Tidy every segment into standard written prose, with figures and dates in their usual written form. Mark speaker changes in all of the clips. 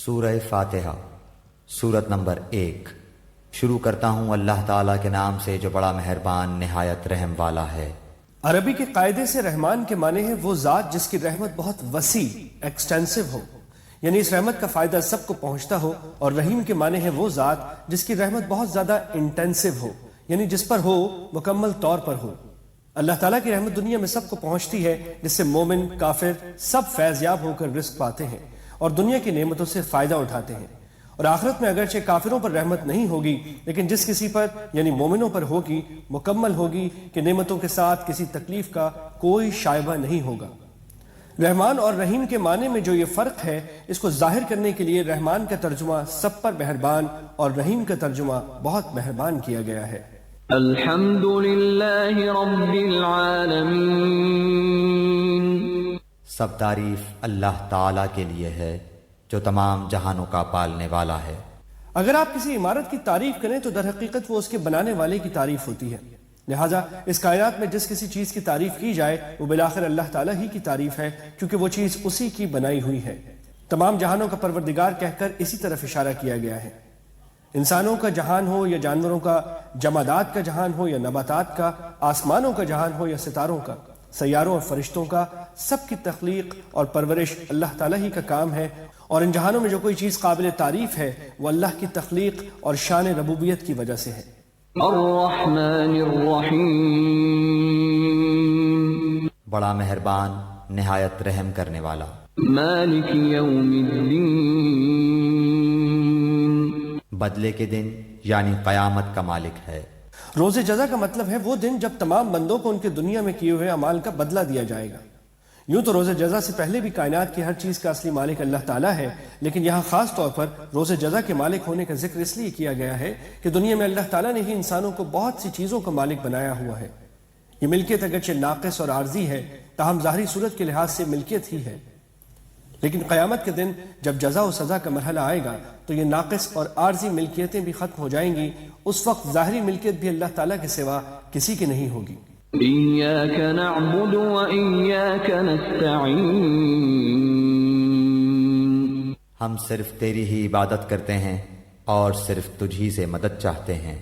Speaker 1: سورہ فاتحہ سورت نمبر 1۔ شروع کرتا ہوں اللہ تعالیٰ کے نام سے جو بڑا مہربان نہایت رحم والا ہے۔
Speaker 2: عربی کے قاعدے سے رحمان کے معنی ہے وہ ذات جس کی رحمت بہت وسیع ایکسٹینسو ہو، یعنی اس رحمت کا فائدہ سب کو پہنچتا ہو، اور رحیم کے معنی ہے وہ ذات جس کی رحمت بہت زیادہ انٹینسو ہو، یعنی جس پر ہو مکمل طور پر ہو۔ اللہ تعالیٰ کی رحمت دنیا میں سب کو پہنچتی ہے، جس سے مومن کافر سب فیض یاب ہو کر رزق پاتے ہیں اور دنیا کی نعمتوں سے فائدہ اٹھاتے ہیں۔ اور آخرت میں اگرچہ کافروں پر رحمت نہیں ہوگی، لیکن جس کسی پر یعنی مومنوں پر ہوگی مکمل ہوگی کہ نعمتوں کے ساتھ کسی تکلیف کا کوئی شائبہ نہیں ہوگا۔ رحمان اور رحیم کے معنی میں جو یہ فرق ہے، اس کو ظاہر کرنے کے لیے رحمان کا ترجمہ سب پر مہربان اور رحیم کا ترجمہ بہت مہربان کیا گیا ہے۔
Speaker 3: الحمد للہ رب العالمین،
Speaker 1: سب تعریف اللہ تعالیٰ کے لیے ہے جو تمام جہانوں کا پالنے والا ہے۔
Speaker 2: اگر آپ کسی عمارت کی تعریف کریں تو در حقیقت وہ اس کے بنانے والے کی تعریف ہوتی ہے، لہٰذا اس کائنات میں جس کسی چیز کی تعریف کی جائے وہ بالآخر اللہ تعالیٰ ہی کی تعریف ہے، کیونکہ وہ چیز اسی کی بنائی ہوئی ہے۔ تمام جہانوں کا پروردگار کہہ کر اسی طرف اشارہ کیا گیا ہے۔ انسانوں کا جہان ہو یا جانوروں کا، جمادات کا جہان ہو یا نباتات کا، آسمانوں کا جہان ہو یا ستاروں کا، سیاروں اور فرشتوں کا، سب کی تخلیق اور پرورش اللہ تعالیٰ ہی کا کام ہے، اور ان جہانوں میں جو کوئی چیز قابل تعریف ہے وہ اللہ کی تخلیق اور شان ربوبیت کی وجہ سے ہے۔
Speaker 3: الرحمن الرحیم،
Speaker 1: بڑا مہربان نہایت رحم کرنے والا۔
Speaker 3: مالک یوم الدین،
Speaker 1: بدلے کے دن یعنی قیامت کا مالک ہے۔
Speaker 2: روز جزا کا مطلب ہے وہ دن جب تمام بندوں کو ان کے دنیا میں کیے ہوئے اعمال کا بدلہ دیا جائے گا۔ یوں تو روز جزا سے پہلے بھی کائنات کی ہر چیز کا اصلی مالک اللہ تعالیٰ ہے، لیکن یہاں خاص طور پر روز جزا کے مالک ہونے کا ذکر اس لیے کیا گیا ہے کہ دنیا میں اللہ تعالیٰ نے ہی انسانوں کو بہت سی چیزوں کا مالک بنایا ہوا ہے۔ یہ ملکیت اگرچہ ناقص اور عارضی ہے، تاہم ظاہری صورت کے لحاظ سے ملکیت ہی ہے، لیکن قیامت کے دن جب جزا و سزا کا مرحلہ آئے گا تو یہ ناقص اور عارضی ملکیتیں بھی ختم ہو جائیں گی۔ اس وقت ظاہری ملکیت بھی اللہ تعالیٰ کے سوا کسی کی نہیں ہوگی۔
Speaker 3: ایاک نعبد و ایاک نستعین،
Speaker 1: ہم صرف تیری ہی عبادت کرتے ہیں اور صرف تجھی سے مدد چاہتے ہیں۔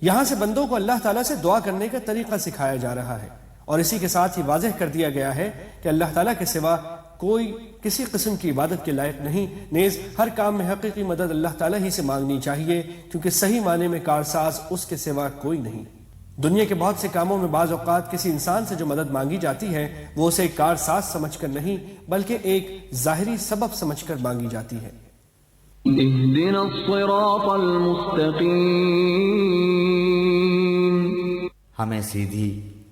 Speaker 2: یہاں سے بندوں کو اللہ تعالیٰ سے دعا کرنے کا طریقہ سکھایا جا رہا ہے، اور اسی کے ساتھ ہی واضح کر دیا گیا ہے کہ اللہ تعالیٰ کے سوا کوئی کسی قسم کی عبادت کے لائق نہیں، نیز ہر کام میں حقیقی مدد اللہ تعالیٰ ہی سے مانگنی چاہیے، کیونکہ صحیح معنی میں کارساز اس کے سوا کوئی نہیں۔ دنیا کے بہت سے کاموں میں بعض اوقات کسی انسان سے جو مدد مانگی جاتی ہے وہ اسے ایک کارساز سمجھ کر نہیں بلکہ ایک ظاہری سبب سمجھ کر مانگی جاتی ہے۔
Speaker 3: اہدنا الصراط المستقیم،
Speaker 1: ہمیں سیدھی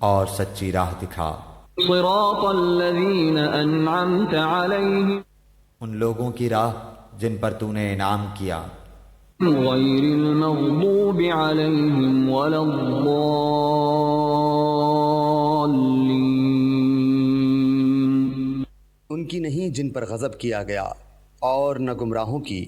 Speaker 1: اور سچی راہ دکھا،
Speaker 3: صراط الذین انعمت علیہم،
Speaker 1: ان لوگوں کی راہ جن پر تو نے انعام کیا،
Speaker 3: غیر المغضوب علیہم ولا الضالین،
Speaker 4: ان کی نہیں جن پر غضب کیا گیا اور نہ گمراہوں کی۔